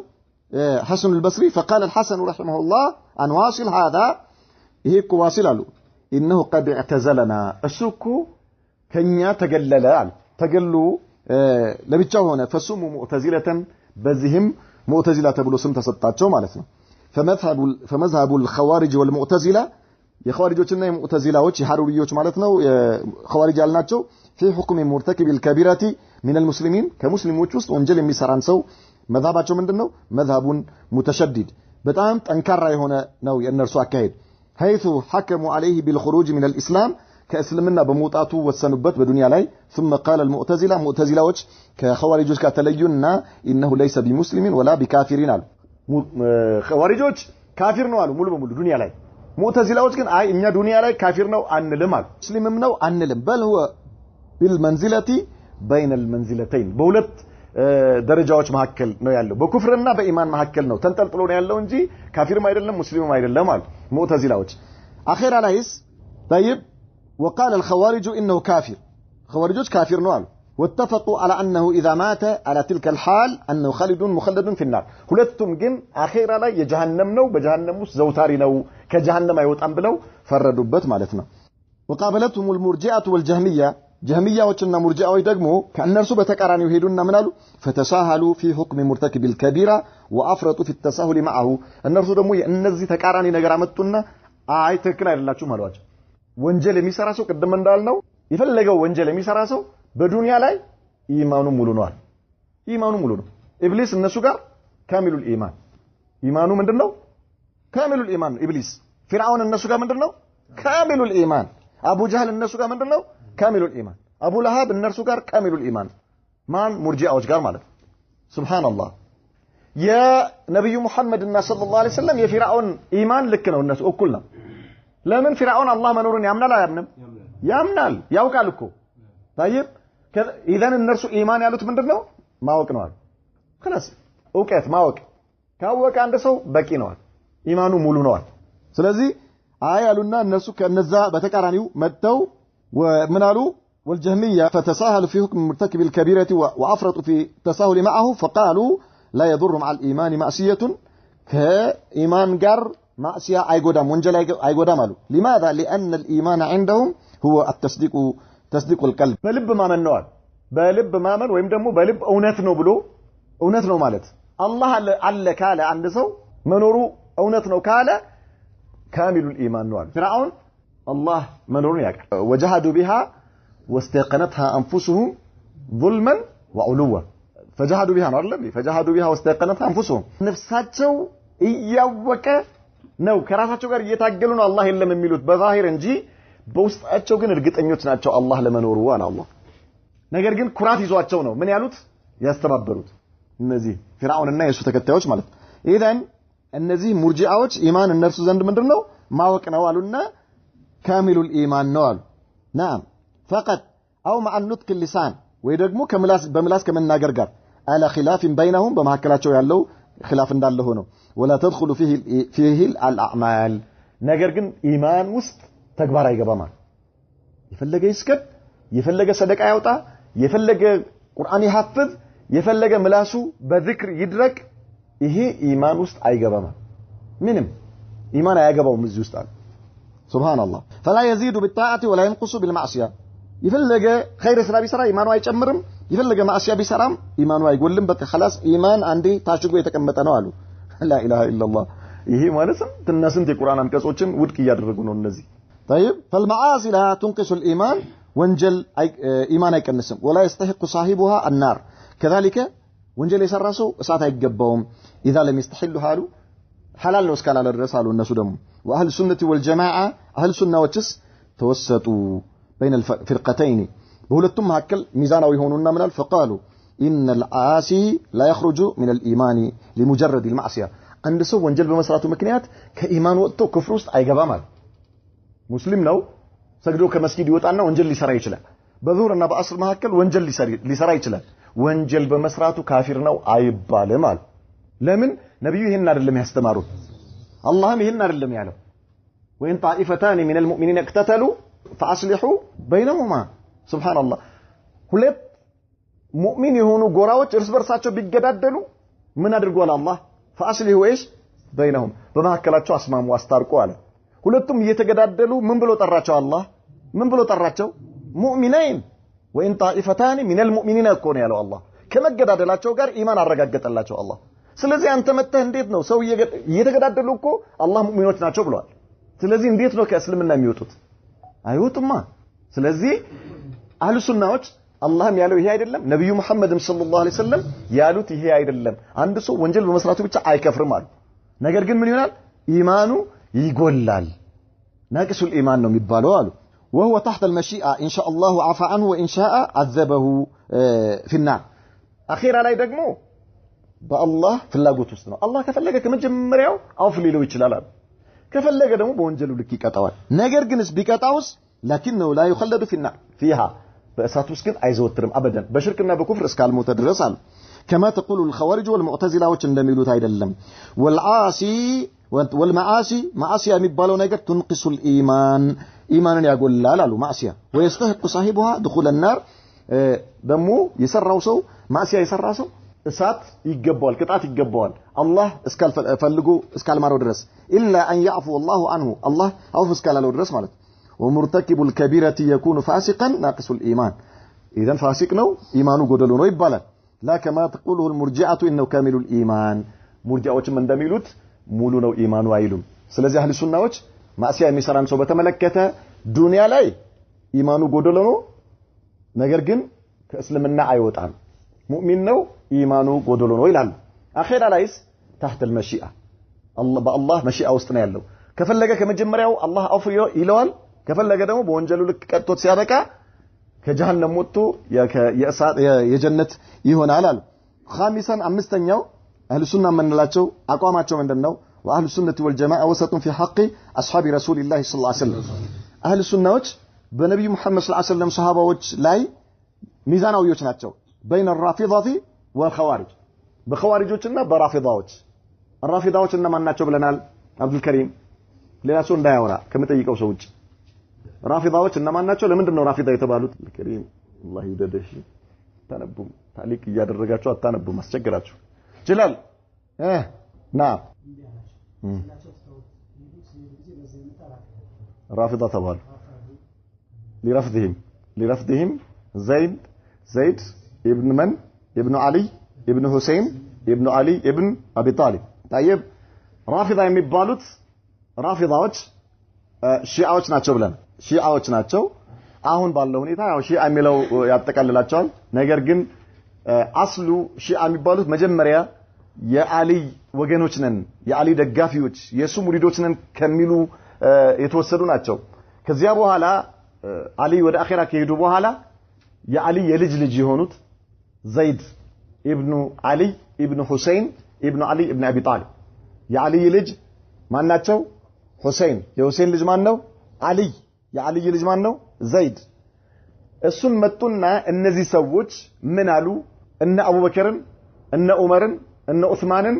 A: حسن البصري فقال الحسن رحمه الله عن واصل هذا ይሄ ዋሲል አሉ انه قد اعتزلنا እሱኩ ከኛ ተገለለ አሉ ተገሉ ለብቻው ሆነ فسموا مؤتزلة በዚህም ሙዕተዚላ ተብሎ ስም ተሰጣቸው ማለት ነው فمذهب الخوارج والمعتزلة የخوارጆችና የሙዕተዚላዎች የሐሩሪዮች ማለት ነው ኸዋሪጅ ያልናቸው في حكم مرتكب الكبيرة من المسلمين ከሙስሊሞች ውስጥ ወንጀል የሚሰራን ሰው መذهባቸው ምንድነው መذهቡን متشدد በጣም ጠንካራ የሆነ ነው የነርሱ አካሄድ حيث حكموا عليه بالخروج من الإسلام كاسلمنا بموطاتو وسنبت بدنيا لاي ثم قال المعتزله معتزلاዎች ከخوارጆች ጋር ተለዩና انه ليس بمسلم ولا بكافرين አሉ ኸዋሪጆች ካፊር ነው አሉ ሙሉ በሙሉ ዱንያ ላይ ሙዕተዚላዎች ግን አይ እኛ ዱንያ ላይ ካፊር ነው አንልም አሉ ሙስሊምም ነው አንልም በል هو بالمنزله بين المنزلتين በሁለት ደረጃዎች መካከል ነው ያለው በኩፍርና በኢማን መካከል ነው ተንጠልጥሎ ነው ያለው እንጂ ካፊርም አይደለም ሙስሊምም አይደለም አሉ ሙዕተዚላዎች አኺራ ላይስ طيب وقال الخوارج انه كافر خوارجوች ካፊር ነው አሉ واتفقوا على انه اذا مات على تلك الحال انه خالد مخلد في النار ሁለቱም ግን አኺራ ላይ የጀሃነም ነው በጀሃነም ውስጥ ዘውታሪ ነው ከጀሃነም አይወጣም ብለው ፈረዱበት ማለት ነው وقابلتهم المرجئه والجهميه جهميያዎችና ሙርጂዓዎች ደግሞ ከእነርሱ በተቃራኒው ሄዱና ምን አሉ فتساهلوا في حكم مرتكب الكبيره وافرطوا في التساهل معه እነርሱ ደግሞ የእነዚህ ተቃራኒ ነገር አመጡና አይ ትክክል አይደላችሁም አሏቸው ወንጀል የሚሰራ ሰው ቀደም እንዳልነው የፈለገው ወንጀል የሚሰራ ሰው በዱንያ ላይ ኢማኑ ሙሉ ነው ኢማኑ ሙሉ ነው ኢብሊስ እነሱ ጋር ካሚሉል ኢማን ኢማኑ ምንድነው ካሚሉል ኢማን ኢብሊስ ፍርዓውን እነሱ ጋር ምንድነው ካሚሉል ኢማን አቡ ጀህል እነሱ ጋር ምንድነው ካሚሉል ኢማን አቡ ለሃብ እነሱ ጋር ካሚሉል ኢማን ማን ሙርጂዓዎች ጋር ማለት ሱብሃንአላህ የነብዩ መሐመድና ሰለላሁ ዐለይሂ ወሰለም የፍርዓውን ኢማን ልክ ነው እነሱ እኩል ነው ለምን ፍርዓውን አላህ መኖሩን ያምናል አያምንም ያምናል ያውቃል እኮ طيب اذا እነርሱ ኢማን ያሉት ምንድነው ማወቅ ነው خلاص እውቀት ማወቅ ካወቀ አንድ ሰው በቂ ነው ኢማኑ ሙሉ ነው ስለዚህ አይ አሉና እነሱ ከነዛ በተቃራኒው መጥተው ومنالو والجهمية فتساهلوا في حكم مرتكب الكبيرة وأفرطوا في التساهل معه فقالوا لا يضر مع الإيمان معصية كإيمان قر معصية أيقودام وانجل أيقودام قالوا لماذا؟ لأن الإيمان عندهم هو تصديق القلب بلب ما من نوع بلب ما من ويمدمو بلب أونتنو بلو أونتنو مالت الله على كالا عند سو منورو أونتنو كالا كامل الإيمان نوع فرعون الله منورون ياك وجهدوا بها واستيقنتها أنفسهم ظلما وعلوا فجهدوا بها نار لبي فجهدوا بها واستيقنتها أنفسهم نفساتهم إياوك نو كراساتهم قال يتاقلون الله إلا من ميلوت بظاهر انجي بوسطاتهم قال ارقت أن يتناتهم الله لمنوروا وانا الله نقر قل كرات يزواتهم نو من يالوت يستبابروت النزيه فرعون الناس وتكتاوش مالت إذن النزيه مرجعوش إيمان النفس زند من درنو ما وكنا والونا كامل الإيمان نوال نعم فقط أو مع النطق اللسان ويدقمو بملاس كمن ناقرقر على خلاف بينهم بمحكلاتشو يالو خلاف دال له ولا تدخل فيه الأعمال ناقرقن إيمان وسط تكبار أيقباما يفلق يسكت يفلق صدق آيوتا يفلق قرآن يحفظ يفلق ملاسو بذكر يدرك إيه إيمان وسط أيقباما ምንም ኢማን አያገባውም እዚህ ውስጥ አለ ሱብሃንአላህ فلا يزيد بالطاعه ولا ينقص بالمعصيه ይፈልገ ኸይር ስራ ቢሰራ ኢማኑ አይጨምርም ይፈልገ ማዕሲያ ቢሰራም ኢማኑ አይጎልም በቃ خلاص ኢማን አንዴ ታሽጎ የተቀመጠ ነው አሉ لا اله الا الله ይሄ ማለትም ትናስንት የቁርአን አንቀጾችን ውድቅ እያደረጉ ነው እነዚህ طيب فالمعاصي لا تنقص الايمان ወንጀል ኢማን አይቀንስም ولا يستحق صاحبها النار كذلك ወንጀል የሰራ ሰው እሳት አይገባውም اذا لم يستحل حاله حلال ነው እስካላለ ድረስ አሉ እነሱ ደግሞ واهل السنه والجماعه اهل السنه ወችስ توسطوا بين الفرقتين በሁለቱም መካከል ሚዛናዊ ሆኑና ምናል فقالوا ان العاصي لا يخرج من الايمان لمجرد المعصيه አንድ ሰው ወንጀል በመስራቱ ምክንያት ከኢማን ወጥቶ ክፍር ውስጥ አይገባም አለ ሙስሊም ነው ሰግዶ ከመስጊድ ይወጣና ወንጀል ሊሰራ ይችላል በዙህርና በአስር መካከል ወንጀል ሊሰራ ይችላል ወንጀል በመስራቱ ካፊር ነው አይባልም አለ ለምን ነብዩ ይሄን አይደለም ያስተማሩት አላህም ይሄን አይደለም ያለው ወይን ጣኢፈታን ሚነል ሙእሚኒን እክተተሉ فاصلحوا بينهما سبحان الله ሁለት ሙእሚን የሆኑ ጎራዎች እርስ በርሳቸው ቢገዳደሉ ምን አድርጓል አላህ فاصلحوا ايش بينهم በመሐከላቸው አስማሙ አስታርቁ አለ ሁለቱም እየተገዳደሉ ምን ብሎ ጠራቸው አላህ ምን ብሎ ጠራቸው ሙእሚናን ወይን ጣኢፈታን ሚነል ሙእሚኒን እኮ ነው ያለው አላህ ከመገዳደላቸው ጋር ኢማን አረጋገጠላቸው አላህ ስለዚህ አንተ መተህ እንዴት ነው ሰው እየተገዳደሉ እኮ አላህ ሙእሚኖች ናቸው ብለዋል ስለዚህ እንዴት ነው ከእስልምና የሚወጡት አይወጡማ ስለዚህ አህሉ ሱናዎች አላህም ያለው ይሄ አይደለም ነብዩ መሐመድም ሰለላሁ ዐለይሂ ወሰለም ያሉት ይሄ አይደለም አንድ ሰው ወንጀል በመስራቱ ብቻ አይከፍርም አሉ ነገር ግን ምን ይሆናል ኢማኑ ይጎላል ناقص الايمان ነው የሚባለው አሉ وهو تحت المشيئه ان شاء الله عفى عنه وان شاء عذبه في النار اخيرا ላይ ደግሞ በአላህ ፍላጎት ውስጥ ነው አላህ ከፈለገ ከመጀመሪያው አውፍ ሊለው ይችላል አሉ ከፈለገ ደግሞ በወንጀሉ ልክ ይቀጣዋል ነገር ግንስ ቢቀጣውስ لكنه لا يخلد في النار فيها በእሳት ውስጥ ግን አይዘወትርም አበደን በሽርክና በኩፍር እስካልሞተ ድረስ አሉ كما تقول الخوارج والمعتزله እንደሚሉት አይደለም والعاصي والمعاصي معصيه የሚባለው ነገር تنقص الايمان ኢማንን ያጎላል አሉ ማዕሲያ ويستحق صاحبها دخول النار ደሞ የሰራው ሰው ማዕሲያ የሰራ ሰው እሳት ይገባዋል ቅጣት ይገባዋል አላህ እስካልፈልጉ እስካልማረው ድረስ الا ان يعفو الله عنه الله አውፍ እስካላለው ድረስ ማለት ومرتكب الكبيرة يكون فاسقا ناقص الايمان اذا فاسق ነው ኢማኑ ጎደሎ ነው ይባላል لا كما تقوله المرجئه انه كامل الايمان ሙርጂዓዎችም እንደሚሉት ሙሉ ነው ኢማኑ አይሉም ስለዚህ አህሉ ሱናዎች ማዕሲያ የሚሰራን ሰው በተመለከተ ዱንያ ላይ ኢማኑ ጎደሎ ነው ነገር ግን ከእስልምና አይወጣም ሙእሚን ነው ኢማኑ ጎደሎ ነው ይላል አኺራ ላይስ تحت المشيئه الله بالله مشيئه ውስጥ ነው ያለው ከፈለገ ከመጀመሪያው አላህ አውፍ ይለዋል ከፈለገ ደግሞ በወንጀሉ ልክ ቀጥቶት ሲያበቃ ከጀሃነም ወጥቶ የጀነት ይሆናል አሉ خامسا አምስተኛው አህሉ ሱና ምንላቸው አቋማቸው ምንድነው واهل السنه والجماعه وسط في حق اصحاب رسول الله صلى الله عليه وسلم اهل السنه በነብዩ መሐመድ ሰለላሁ ዐለይሂ ወሰለም ሰሃባዎች ላይ ሚዛናዊዎች ናቸው بين الرافضه والخوارج በخوارጆችና በራፊዳዎች الرافضዎች እነማን ናቸው ብለናል አብዱል ከሪም ሌላ ሰው እንዳያወራ ከመጠይቀው ሰው ውጭ ራፊዳዎች እነማን ናቸው ለምንድን ነው ራፊዳ የተባሉት ከሪም አላህ ይደደሽ ታነቡም ታሊቅ እያደረጋችሁ አታነቡም አስቸግራችሁ ጀላል ና رافضة طبعا لرفضهم زيد ابن من ابن علي ابن حسين ابن علي ابن أبي طالب طيب رافضة የሚባሉት ራፊዳዎች ሺዓዎች ናቸው ብለን ሺዓዎች ናቸው አሁን ባለው ሁኔታ ያው ሺዓ የሚለው ያጠቃልላቸዋል ነገር ግን አስሉ ሺዓ የሚባሉት መጀመሪያ የአሊ ወገኖች ነን የአሊ ደጋፊዎች የሱ ሙሪዶች ነን ከሚሉ የተወሰዱ ናቸው ከዚያ በኋላ አሊ ወደ አኺራ ከሄዱ በኋላ የአሊ የልጅ ልጅ የሆኑት ዘይድ ኢብኑ አሊ ኢብኑ ሁሰይን ኢብኑ አሊ ኢብኑ አቢ ጣሊብ የአሊ ልጅ ማን ናቸው ሁሰይን የሁሰይን ልጅ ማን ነው አሊ የአሊ ልጅ ማን ነው ዘይድ እሱን መጡና እነዚህ ሰዎች ምን አሉ እነ አቡበከርን እነ ዑመርን እነ ዑስማንን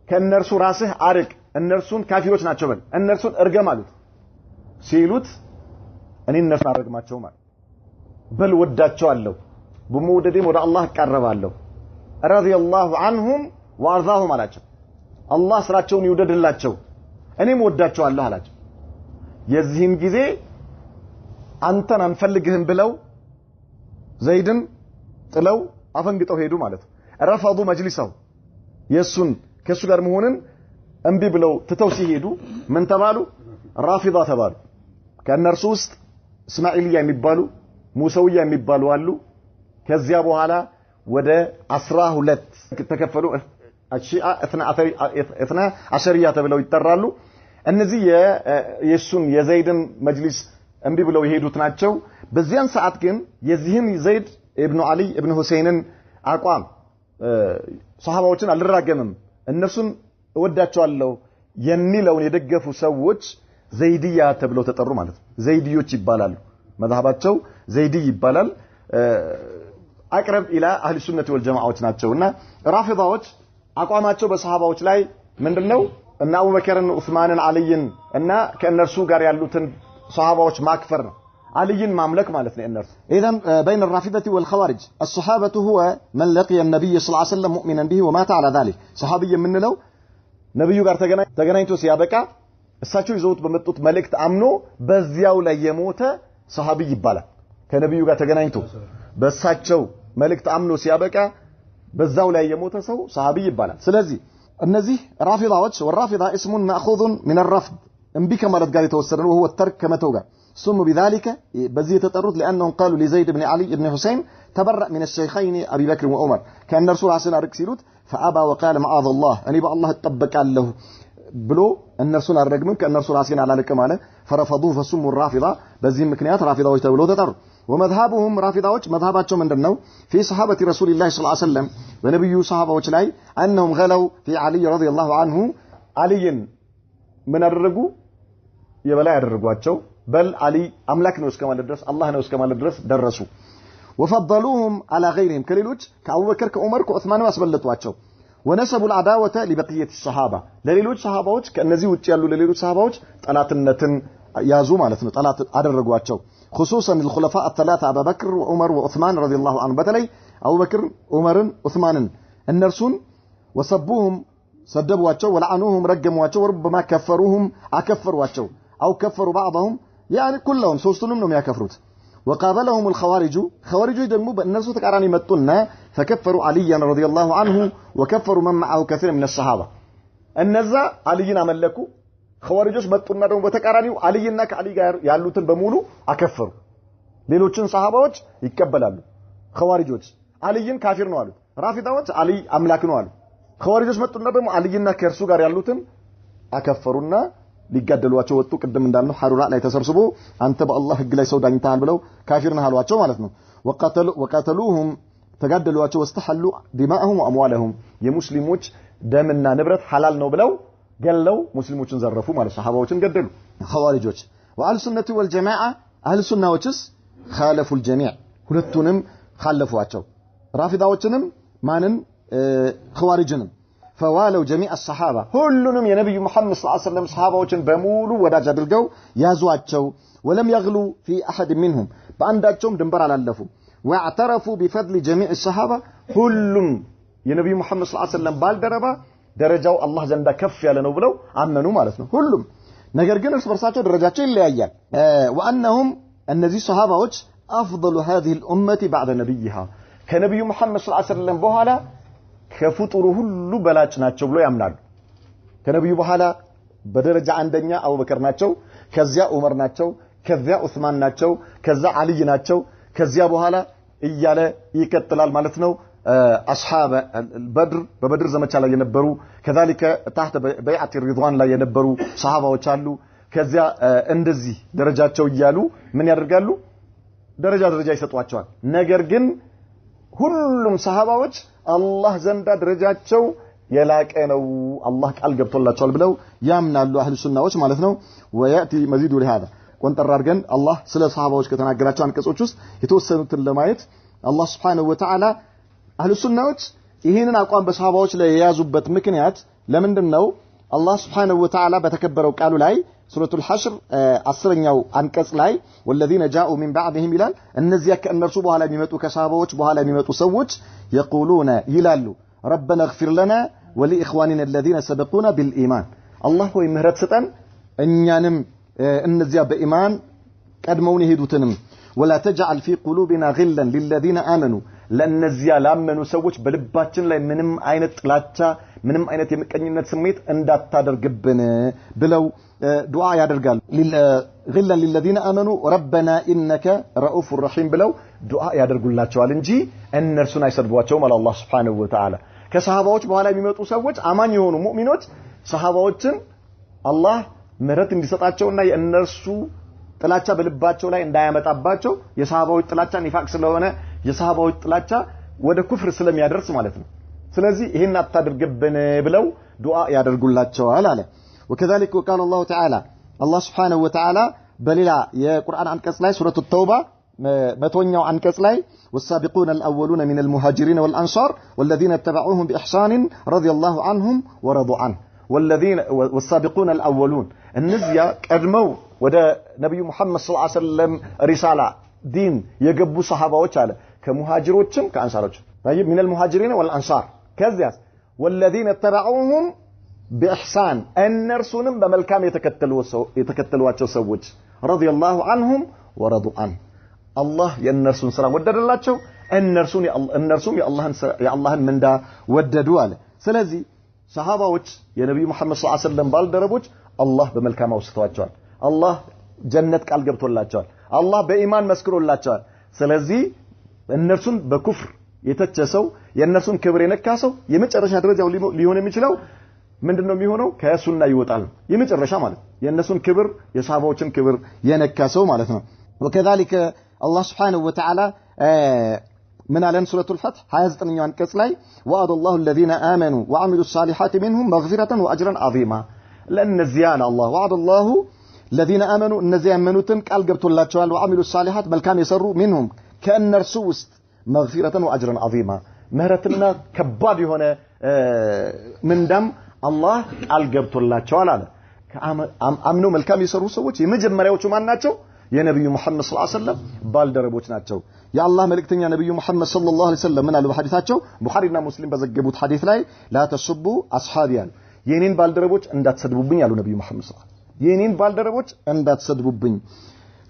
A: ከነርሱ ራስህ አርቅ እነርሱን ካፊሮች ናቸው በል እነርሱን እርገም አሉት ሲሉት እኔ እነርሱን አርግማቸው ማለት በል ወዳቸዋለሁ በመውደዴም ወደ አላህ ቀርባለሁ ረዲየላሁ ዐንሁም ወአርዛሁም አላቸው አላህ ስራቸውን ይወደድላቸው እኔም ወዳቸዋለሁ አላቸው የዚህን ጊዜ አንተን አንፈልግህም ብለው ዘይድን ጥለው አፈንግጠው ሄዱ ማለት ነው ረፈዱ መጅሊሳው የሱን ከሱ ጋር መሆንን እንቢ ብለው ትተው ሲሄዱ ምን ተባሉ ራፊዳ ተባሉ ከነርሱ ውስጥ እስማኤልያ የሚባሉ ሙሰውያ የሚባሉ አሉ ከዚያ በኋላ ወደ 12 ተከፈሉ አሺአ እትና አሸሪያ ተብለው ይጠራሉ እነዚህ የሱን የዘይድን መጅሊስ እንቢ ብለው የሄዱት ናቸው በዚያን ሰዓት ግን የዚህን ዘይድ ኢብኑ አሊ ኢብኑ ሁሰይንን አቋም ሱሐባዎችን አልራገምም እነሱን እወዳቸዋለሁ የሚለውን የደገፉ ሰዎች ዘይዲያ ተብለው ተጠሩ ማለት ነው ዘይዲዮች ይባላሉ መذهባቸው ዘይዲ ይባላል አቅረብ ኢላ አህሊ ሱነቲ ወል ጀማዓዎች ናቸውና ራፊዳዎች አቋማቸው በሱሐባዎች ላይ ምንድነው እና አቡበከርን ዑስማንን አልይን እና ከእነርሱ ጋር ያሉትን ሱሐባዎች ማክፈር ነው علي مملك مالتنا الناس إذن بين الرافضة والخوارج الصحابة هو من لقي النبي صلى الله عليه وسلم مؤمنا به ومات على ذلك صحابي من لو نبي ጋር ተገናኝቶ ሲያበቃ እሳቸው ይዘውት በመጡት መልእክት አምኖ በዚያው ላይ የሞተ صحابي ይባላል ከነብዩ ጋር ተገናኝቶ በእሳቸው መልእክት አምኖ ሲያበቃ በዛው ላይ የሞተ ሰው صحابي ይባላል ስለዚህ እነዚህ ራፊዳዎች والرافضة اسم مأخوذ من الرفض እንቢ ከማለት ጋር የተወሰደ ነው وهو الترك ከመተው ጋር سموا بذلك بزي تطرد لأنهم قالوا لزيد بن علي بن حسين تبرأ من الشيخين أبي بكر وعمر كان الرسول عليه الصلاة والسلام فأبى وقال معاذ الله أني بقى الله اتبك له بلو أن الرسول الرجم كأن الرسول عليه الصلاة والسلام فرفضوه فسموا الرافضة بزي مكنيات رافضة ويتبلو تطر ومذهبهم رافضة مذهباتهم من دنو في صحابة رسول الله صلى الله عليه وسلم ونبي صحابة وشلاي أنهم غلوا في علي رضي الله عنه علي من الرجو يبلا الرجواتشو بل علي أملاك نوس كمال الدرس الله نوس كمال الدرس درسوا وفضلوهم على غيرهم كليلوج كأبو بكر كعمر كعثمان واسبلت واتشو ونسبوا العداوة لبقية الصحابة لليلوج صحابوج كأنزي وتشالوا لليلوج صحابوج طلعت النتن يازو مالتنا طلعت أدرج واتشو خصوصا الخلفاء الثلاثة أبو بكر وعمر وعثمان رضي الله عنهم بتلي أبو بكر عمر عثمان النرسون وصبوهم صدبوا واتشو ولعنوهم رجموا واتشو وربما كفروهم أكفروا واتشو أو كفروا بعضهم يعني كلهم سوستنهم نم يكفروت وقابلهم الخوارج خوارج يدموا بالناس تكراني متنا فكفروا عليا رضي الله عنه وكفروا من معه كثير من الصحابة النزا علينا ملكوا خوارجوش متنا دم بتكرانيو علينا كعلي يالوتن بمولو أكفروا ليلوچن صحابوች ይቀበላሉ خوارجوች عليን ካፊር ነው አሉ ራፊዳዎች علي አምላክ ነው አሉ خوارجوች መጡና ደግሞ عليና ከእርሱ ጋር ያሉትን አከፈሩና ሊጋደሏቸው ወጡ ቅድም እንዳልነው ሐሩራ ላይ ተሰብስቦ አንተ በአላህ ህግ ላይ ሰው ዳኝታል ብለው ካፊር ነህ አሏቸው ማለት ነው ወቀተሉሁም ተጋደሏቸው واستحلوا دماءهم واموالهم የሙስሊሞች ደምና ንብረት ሐላል ነው ብለው ገለው ሙስሊሞችን ዘረፉ ማለት ሰሃባዎችን ገደሉ ኸዋሪጆች وأهل السنة والجماعة أهل السنة وجس خالفوا الجميع ሁለቱንም خالفዋቸው ራፊዳዎችንም ማንን ኸዋሪጅንም فوالوا جميع الصحابة كلهم يا نبي محمد صلى الله عليه وسلم صحابة وجن بمولو وداج بالجو يازواتشو ولم يغلوا في أحد منهم بأنداتهم دنبر على اللفو واعترفوا بفضل جميع الصحابة كلهم يا نبي محمد صلى الله عليه وسلم بالدربة درجوا الله جندا كف يا لنوبلو عمنوا مالتنا كلهم نجرجنا سبرساتو درجاتين اللي أيام وأنهم النبي صحابة وجه أفضل هذه الأمة بعد نبيها كنبي محمد صلى الله عليه وسلم بوهلا ከፍጡሩ ሁሉ በላጭ ናቸው ብሎ ያምናሉ ከነብዩ በኋላ በደረጃ አንደኛ አቡበከር ናቸው ከዚያ ዑመር ናቸው ከዚያ ዑስማን ናቸው ከዛ አልይ ናቸው ከዚያ በኋላ እያለ ይከተላል ማለት ነው አስሐበ በድር በበድር ዘመቻ ላይ የነበሩ ከذلك تحت بيعه الرضوان ላይ የነበሩ ሰሃባዎች አሉ ከዚያ እንደዚህ ደረጃቸው እያሉ ምን ያደርጋሉ ደረጃ ይሰጧቸዋል ነገር ግን ሁሉም ሰሃባዎች አላህ ዘንዳ ደረጃቸው የላቀ ነው አላህ ቃል ገብቶላቸዋል ብለው ያምናሉ አህሉ ሱናዎች ማለት ነው وياتي مزيد لهذا ቆንጠር አድርገን አላህ ስለ ሰሃባዎች ከተናገራቸው አንቀጾች ውስጥ የተወሰኑትን ለማየት አላህ Subhanahu Wa Ta'ala አህሉ ሱናዎች ይሄንን አቋም በሰሃባዎች ላይ የያዙበት ምክንያት ለምንድነው አላህ Subhanahu Wa Ta'ala በተከበረው ቃሉ ላይ ሱረቱል ሐሽር 10ኛው አንቀጽ ላይ والذين جاءوا من بعدهم ይላል እነዚያ ከእነርሱ በኋላ የሚመጡ ከሰሃባዎች በኋላ የሚመጡ ሰዎች يقولون ይላሉ ربنا اغفر لنا ولإخواننا الذين سبقونا بالإيمان الله هو مهرت ستان أنيانم النزيا بإيمان قدمون يهدوتنم ولا تجعل في قلوبنا غلا للذين آمنوا لأن النزيا لامنوا سوش بلباتشن لا منم عينة طلاتشا منم عينة يمكنينة سميت اندات تادرقبن بلو دعاء يادرقال غلا للذين آمنوا ربنا إنك رؤوف رحيم بلو دعاء يادرقل الله تعالى أن نرسنا يسربواتهم على الله سبحانه وتعالى كصحابوች በኋላ የሚመጡ ሰዎች አማኝ የሆኑ ሙእሚኖች ሰሃባዎችን አላህ ምህረት እንዲሰጣቸውና የእነርሱ ጥላቻ በልባቸው ላይ እንዳያመጣባቸው የሰሃባዎች ጥላቻ ኒፋቅ ስለሆነ የሰሃባዎች ጥላቻ ወደ ኩፍር ስለሚያደርስ ማለት ነው ስለዚህ ይሄን አታድርግብን ብለው ዱዓ ያደርጉላቸዋል አለ وكذلك وقال الله تعالى الله سبحانه وتعالى በሌላ የቁርአን አንቀጽ ላይ ሱረቱ ተውባ መቶኛው አንቀጽ ላይ والسابقون الأولون من المهاجرين والأنصار والذين اتبعوهم بإحسان رضي الله عنهم ورضوا عنه والسابقون الأولون النزيا قدموا ودا نبي محمد صلى الله عليه وسلم رسالة دين يقبوا صحابة على كمهاجروتهم كأنصاروتهم طيب من المهاجرين والأنصار كذا والذين اتبعوهم بإحسان النرسون بملكام يتكتلوا سوج رضي الله عنهم ورضوا عنه الله የነርሱን ስራ ወደደላቸው እነርሱም የአላህን ምንዳ ወደዱ አለ ስለዚህ ሰሃባዎች የነብዩ መሐመድ ሰለላሁ ዐለይሂ ወሰለም ባልደረቦች አላህ በመልካም አውስተዋቸዋል አላህ ጀነት ቃል ገብቶላቸዋል አላህ በኢማን መስክሮላቸዋል ስለዚህ እነርሱን በኩፍር የተቸሰው የነርሱን ክብር የነካሰው የመጨረሻ ደረጃው ሊሆን የሚችለው ምንድነው የሚሆነው ከሱና ይወጣል የመጨረሻ ማለት የነሱን ክብር የሰሃባዎችን ክብር የነካሰው ማለት ነው وكذلك الله سبحانه وتعالى من على سورة الفتح 29 አንቀጽ ላይ وعد الله الذين آمنوا وعملوا الصالحات منهم مغفرة وأجرا عظيما لأن زيادة الله وعد الله الذين آمنوا الذين آمنوا ቃል ገብቶላቸዋል وعملوا الصالحات መልካም የሰሩ منهم ከእነርሱ ውስጥ مغفرة وأجرا عظيما ምህረትና ከባድ የሆነ ምንዳም አላህ ቃል ገብቶላቸዋል አለ አምነው መልካም የሰሩ ሰዎች የመጀመሪያዎቹ ማን ናቸው የነብዩ መሐመድ ሰለላሁ ዐለይሂ ወሰለም ባልደረቦች ናቸው የአላህ መልእክተኛ ነብዩ መሐመድ ሰለላሁ ዐለይሂ ወሰለም ምን አሉ በሐዲሳቸው ቡኻሪና ሙስሊም በዘገቡት ሐዲስ ላይ لا تسبوا اصحابي የኔን ባልደረቦች እንዳትሰድቡብኝ አሉ ነብዩ መሐመድ ሰለላሁ ዐለይሂ ወሰለም የኔን ባልደረቦች እንዳትሰድቡብኝ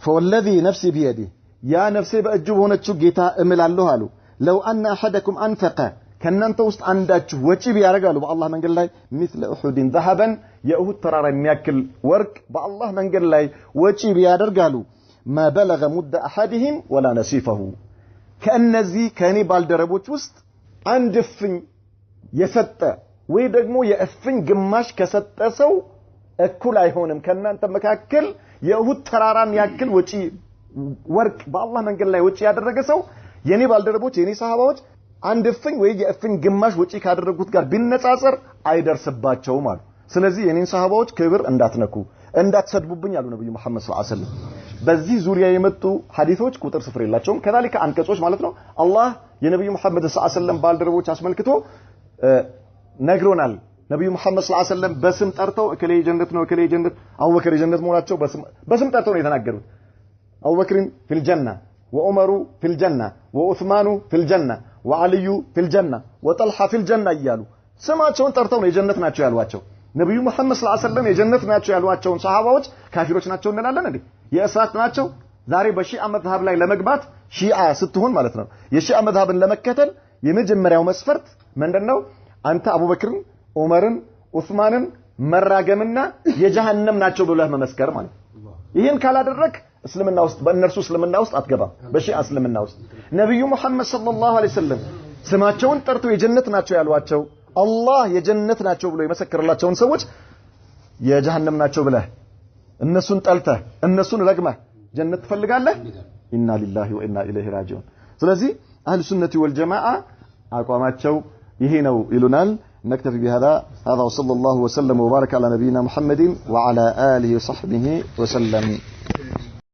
A: فوالذي نفسي بيده يا نفسي በእጁ ሆነችው ጌታ እምላለሁ አሉ لو ان احدكم انفق ከናንተ ውስጥ አንዳችሁ ወጪ ቢያረጋሉ በአላህ መንገድ ላይ مثل احد ذهبا የኡሁድ ተራራ የሚያክል ወርቅ በአላህ መንገድ ላይ ወጪ ቢያደርጋሉ ما بلغ مد احدهم ولا نصيفه ከነዚህ ከኔ ባልደረቦች ውስጥ አንድ እፍኝ የሰጠ ወይ ደግሞ የእፍኝ ግማሽ ከሰጠ ሰው እኩል አይሆንም ከናንተ መካከል የኡሁድ ተራራን ያክል ወጪ ወርቅ በአላህ መንገድ ላይ ወጪ ያደረገ ሰው የኔ ባልደረቦች የኔ ሰሃባዎች አንድ እፍኝ ወይ የእፍኝ ግማሽ ወጪ ካደረጉት ጋር ቢነጻጸር አይደርስባቸውም አሉ ስለዚህ የኔን ሰሃባዎች ክብር እንዳትነኩ እንዳትሰድቡብኝ አሉ ነብዩ መሐመድ ሰለላሁ ዐለይሂ ወሰለም በዚህ ዙሪያ የመጡ ሐዲሶች ቁጥር ስፍር የላቸውም ከذلك አንቀጾች ማለት ነው አላህ የነብዩ መሐመድ ሰለላሁ ዐለይሂ ወሰለም ባልደረቦች አስመልክቶ ነግሮናል ነብዩ መሐመድ ሰለላሁ ዐለይሂ ወሰለም በስም ጠርተው እከሌ ጀነት ነው እከሌ ጀነት አቡበክር ጀነት መሆናቸው በስም ጠርተው ነው የተናገሩት አቡበክርን ፊል ጀና ወዑመሩ ፊል ጀና ወዑስማኑ ፊል ጀና ወዓልዩ ፊል ጀና ወጠልሃ ፊል ጀና እያሉ ስማቸውን ጠርተው ነው የጀነት ናቸው ያሏቸው ነብዩ መሐመድ ሰለላሁ ዐለይሂ ወሰለም የጀነት ናቸው ያሏቸውን ሰሃባዎች ካፊሮች ናቸው እንላለን እንዴ የእሳት ናቸው ዛሬ በሺዓ መዝሐብ ላይ ለመግባት ሺዓ ስትሆን ማለት ነው የሺዓ መዝሐብን ለመከተል የመጀመሪያው መስፈርት ምንድነው አንተ አቡበክርን ዑመርን ዑስማንን መራገምና የጀሃነም ናቸው ብለህ መመስከር ማለት ይሄን ካላደረክ እስልምና ውስጥ በእነርሱ እስልምና ውስጥ አትገባም በሺዓ እስልምና ውስጥ ነብዩ መሐመድ ሰለላሁ ዐለይሂ ወሰለም ስማቸውን ጠርተው የጀነት ናቸው ያሏቸው አላህ የጀነት ናቸው ብሎ የመሰከረላቸውን ሰዎች የጀሃነም ናቸው ብለህ እነሱን ጠልተህ እነሱን ረግመህ ጀነት ትፈልጋለህ ኢና ሊላሂ ወኢና ኢለይሂ ራጂዑን ስለዚህ አህሉ ሱነቲ ወል ጀማዓ አቋማቸው ይሄ ነው ይሉናል نكتفي بهذا هذا وصلى الله وسلم وبارك على نبينا محمد وعلى آله وصحبه وسلم